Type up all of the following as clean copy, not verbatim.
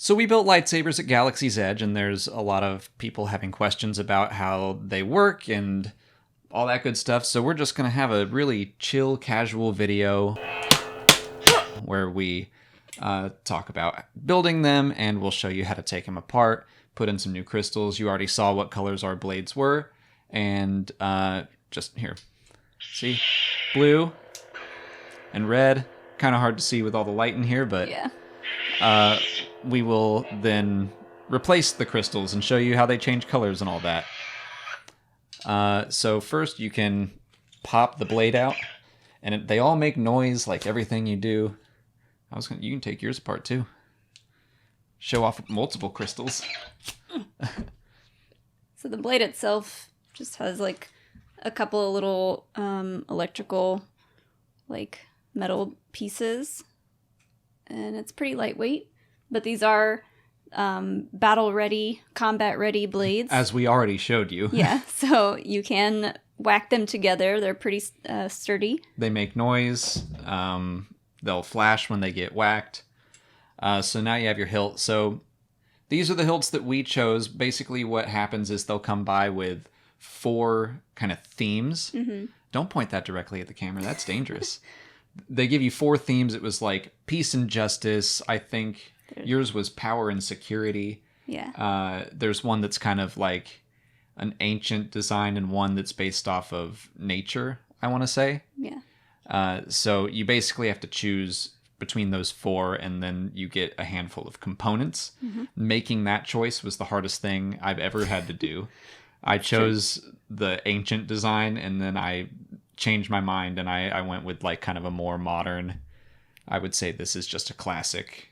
So we built lightsabers at Galaxy's Edge, and there's a lot of people having questions about how they work and all that good stuff. So we're just going to have a really chill, casual video where we talk about building them, and we'll show you how to take them apart, put in some new crystals. You already saw what colors our blades were, and just here. See? Blue and red. Kind of hard to see with all the light in here, but Yeah. We will then replace the crystals and show you how they change colors and all that. So first you can pop the blade out, and they all make noise like everything you do. You can take yours apart too. Show off multiple crystals. So the blade itself just has like a couple of little electrical like metal pieces, and it's pretty lightweight, but these are battle ready, combat ready blades, as we already showed you. Yeah, so you can whack them together. They're pretty sturdy. They make noise. They'll flash when they get whacked. So now you have your hilt. So these are the hilts that we chose. Basically what happens is they'll come by with 4 kind of themes. Mm-hmm. Don't point that directly at the camera. That's dangerous. They give you 4 themes. It was like peace and justice. I think yours was power and security. Yeah. There's one that's kind of like an ancient design, and one that's based off of nature, I want to say. Yeah. So you basically have to choose between those 4, and then you get a handful of components. Mm-hmm. Making that choice was the hardest thing I've ever had to do. I chose the ancient design, and then I changed my mind, and I went with like kind of a more modern. I would say this is just a classic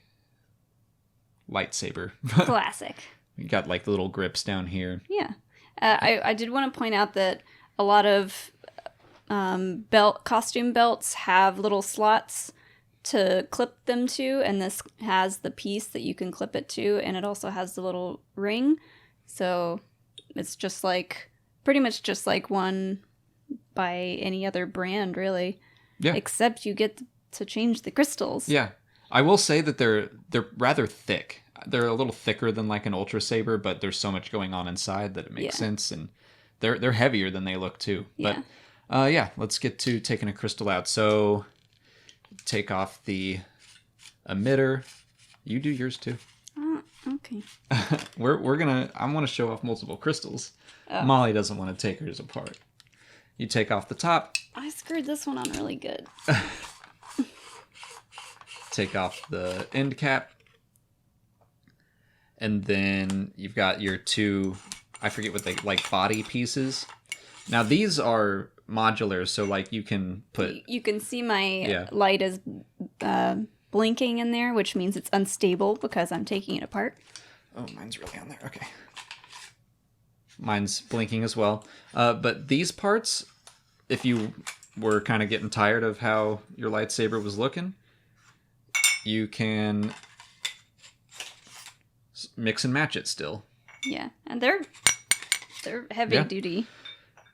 lightsaber. Classic. You got like the little grips down here. Yeah. I did want to point out that a lot of costume belts have little slots to clip them to, and this has the piece that you can clip it to, and it also has the little ring. So it's just like pretty much just like one by any other brand, really. Yeah. Except you get to change the crystals. Yeah. I will say that they're rather thick. They're a little thicker than like an Ultra Saber, but there's so much going on inside that it makes sense, and they're heavier than they look too. Yeah. But let's get to taking a crystal out. So take off the emitter. You do yours too. Okay. I want to show off multiple crystals. Oh. Molly doesn't want to take hers apart. You take off the top. I screwed this one on really good. Take off the end cap. And then you've got your 2, I forget what they like, body pieces. Now these are modular, so like you can put... You can see my light is blinking in there, which means it's unstable because I'm taking it apart. Oh, mine's really on there. Okay. Mine's blinking as well. But these parts, if you were kind of getting tired of how your lightsaber was looking, you can mix and match it still. Yeah, and they're heavy duty.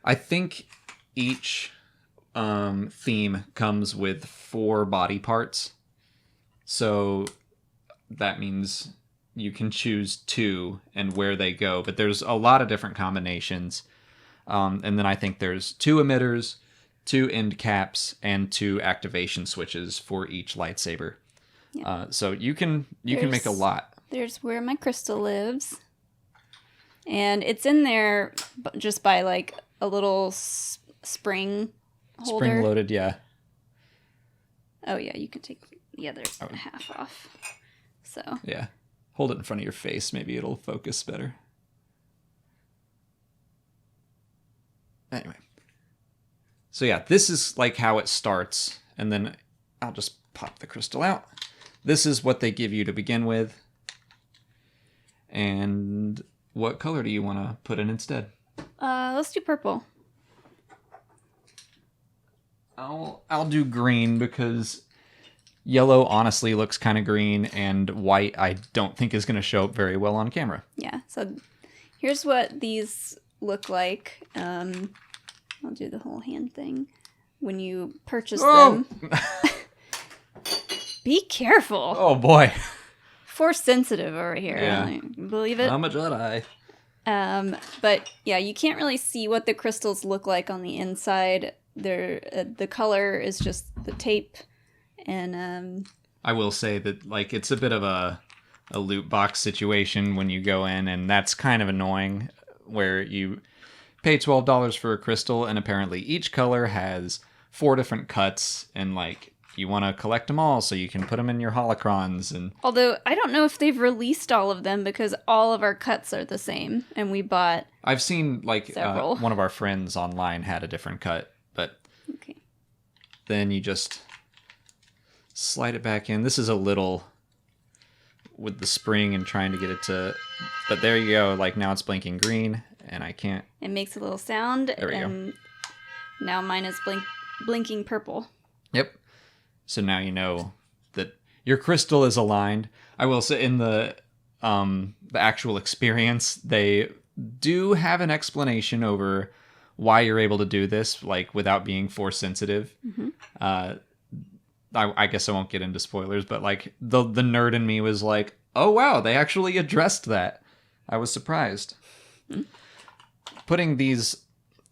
I think each theme comes with 4 body parts. So that means you can choose 2 and where they go. But there's a lot of different combinations. And then I think there's 2 emitters, 2 end caps, and 2 activation switches for each lightsaber. Yeah. So you can make a lot. There's where my crystal lives. And it's in there just by like a little spring holder. Spring loaded, yeah. Oh yeah, you can take the other half off. So yeah, hold it in front of your face. Maybe it'll focus better. Anyway, so yeah, this is like how it starts, and then I'll just pop the crystal out. This is what they give you to begin with. And what color do you want to put in instead? Let's do purple. I'll do green because yellow honestly looks kind of green, and white I don't think is going to show up very well on camera. Yeah, so here's what these look like. I'll do the whole hand thing. When you purchase them... Be careful. Oh boy. force sensitive over here. Yeah. Like, believe it? I'm a Jedi. But yeah, you can't really see what the crystals look like on the inside. They're the color is just the tape, and I will say that like it's a bit of a loot box situation when you go in, and that's kind of annoying. Where you pay $12 for a crystal, and apparently each color has 4 different cuts, and like you want to collect them all so you can put them in your holocrons. And although I don't know if they've released all of them because all of our cuts are the same, and we bought. I've seen like several. One of our friends online had a different cut, but Okay. then you just slide it back in. This is a little with the spring and trying to get it to, but there you go. Like now it's blinking green, and I can't. It makes a little sound, There we go. and now mine is blinking purple. Yep. So now you know that your crystal is aligned. I will say in the actual experience, they do have an explanation over why you're able to do this, like without being force sensitive. Mm-hmm. I guess I won't get into spoilers, but like the nerd in me was like, oh wow, they actually addressed that. I was surprised. Mm-hmm. Putting these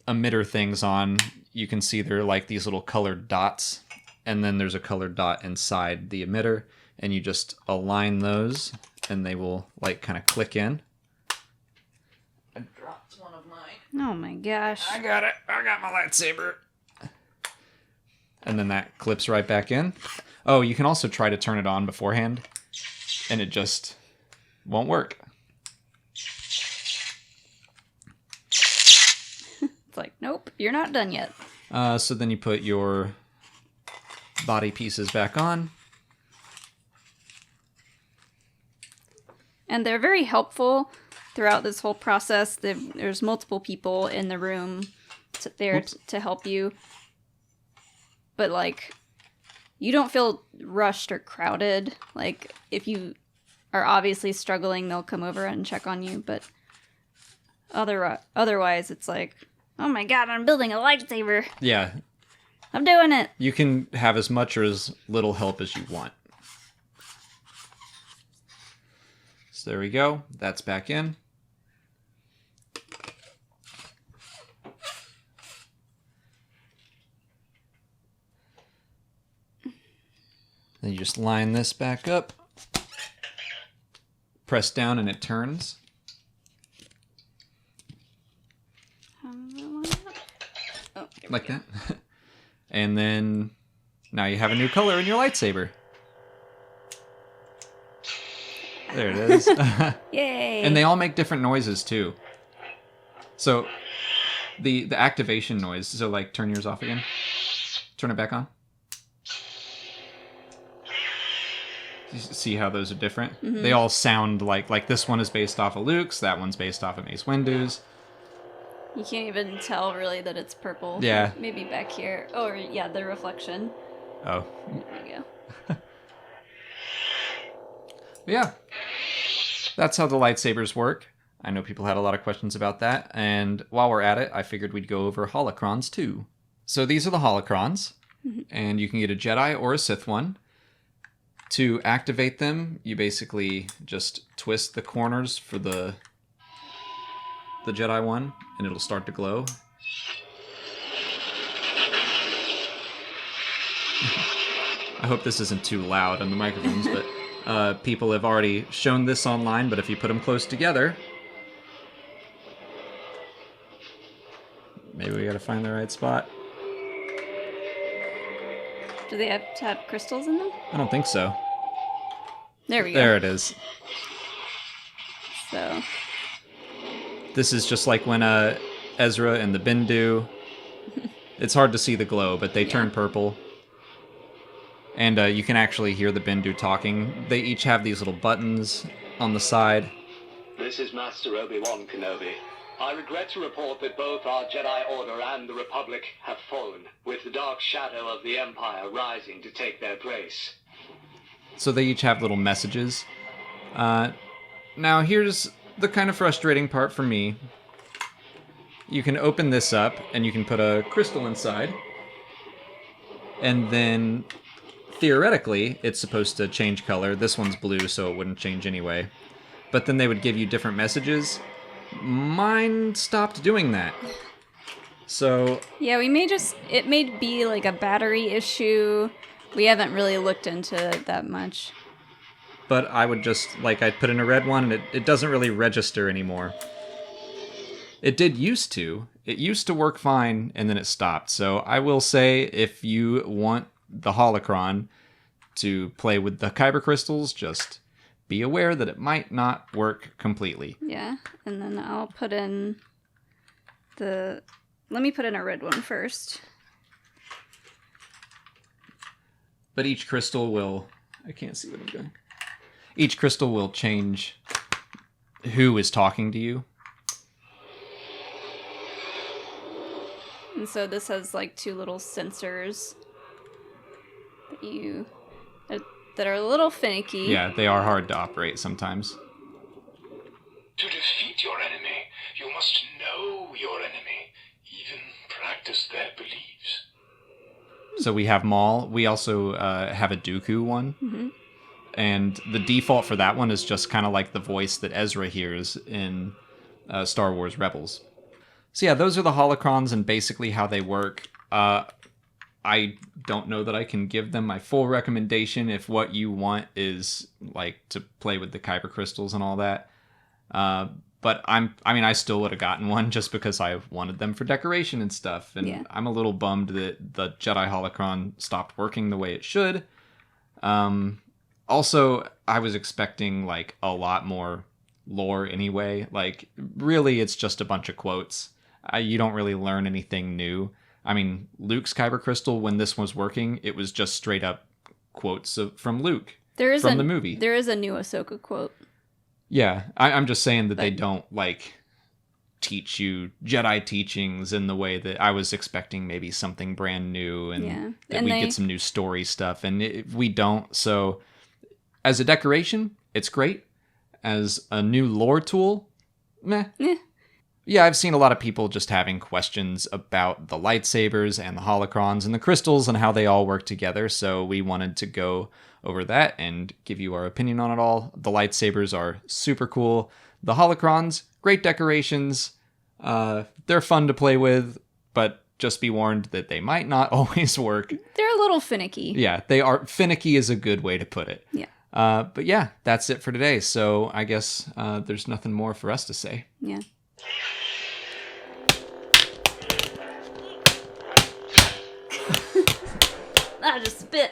emitter things on, you can see they're like these little colored dots, and then there's a colored dot inside the emitter, and you just align those, and they will like kind of click in. I dropped one of mine. Oh my gosh. I got it. I got my lightsaber. And then that clips right back in. Oh, you can also try to turn it on beforehand, and it just won't work. It's like, nope, you're not done yet. So then you put your body pieces back on. And they're very helpful throughout this whole process. There's multiple people in the room there to help you. But, like, you don't feel rushed or crowded. Like, if you are obviously struggling, they'll come over and check on you. But otherwise, it's like, oh my god, I'm building a lightsaber. Yeah. I'm doing it. You can have as much or as little help as you want. So there we go. That's back in. Then you just line this back up. Press down and it turns. Oh, Like that. And then now you have a new color in your lightsaber. There it is. Yay! And they all make different noises too. So the activation noise, so like turn yours off again. Turn it back on. You see how those are different? Mm-hmm. They all sound like this one is based off of Luke's, that one's based off of Mace Windu's. You can't even tell really that it's purple. Yeah. Maybe back here. Oh, yeah, the reflection. Oh. There you go. Yeah. That's how the lightsabers work. I know people had a lot of questions about that, and while we're at it, I figured we'd go over Holocrons too. So these are the Holocrons, and you can get a Jedi or a Sith one. To activate them, you basically just twist the corners for the Jedi one, and it'll start to glow. I hope this isn't too loud on the microphones, but people have already shown this online, but if you put them close together... Maybe we gotta find the right spot. Do they have to have crystals in them? I don't think so. There we go. There it is. So, This is just like when Ezra and the Bendu. It's hard to see the glow, but they turn purple. And you can actually hear the Bendu talking. They each have these little buttons on the side. This is Master Obi-Wan Kenobi. I regret to report that both our Jedi Order and the Republic have fallen, with the dark shadow of the Empire rising to take their place. So they each have little messages. Now here's the kind of frustrating part for me. You can open this up, and you can put a crystal inside. And then theoretically, it's supposed to change color. This one's blue, so it wouldn't change anyway. But then they would give you different messages. Mine stopped doing that. So... Yeah, it may be like a battery issue. We haven't really looked into it that much. But I would just, like, I'd put in a red one, and it doesn't really register anymore. It did used to. It used to work fine, and then it stopped. So I will say, if you want the Holocron to play with the Kyber crystals, just be aware that it might not work completely. Yeah, and then I'll put in the... Let me put in a red one first. But each crystal will... I can't see what I'm doing. Each crystal will change who is talking to you. And so this has like two little sensors that are a little finicky. Yeah, they are hard to operate sometimes. To defeat your enemy, you must know your enemy, even practice their beliefs. So we have Maul. We also have a Dooku one. Mm-hmm. And the default for that one is just kind of like the voice that Ezra hears in Star Wars Rebels. So yeah, those are the Holocrons and basically how they work. I don't know that I can give them my full recommendation if what you want is like to play with the Kyber crystals and all that. But I still would have gotten one just because I wanted them for decoration and stuff. And yeah. I'm a little bummed that the Jedi Holocron stopped working the way it should. Also, I was expecting like a lot more lore anyway. Like, really, it's just a bunch of quotes. You don't really learn anything new. I mean, Luke's Kyber crystal, when this was working, it was just straight up quotes from Luke from the movie. There is a new Ahsoka quote. Yeah, I'm just saying that they don't like teach you Jedi teachings in the way that I was expecting. Maybe something brand new, and that we get some new story stuff, and we don't. So, as a decoration, it's great. As a new lore tool, meh. Yeah, I've seen a lot of people just having questions about the lightsabers and the holocrons and the crystals and how they all work together, so we wanted to go over that and give you our opinion on it all. The lightsabers are super cool. The holocrons, great decorations. They're fun to play with, but just be warned that they might not always work. They're a little finicky. Yeah, they are. Finicky is a good way to put it. Yeah. But yeah, that's it for today. So I guess there's nothing more for us to say. Yeah. I just spit.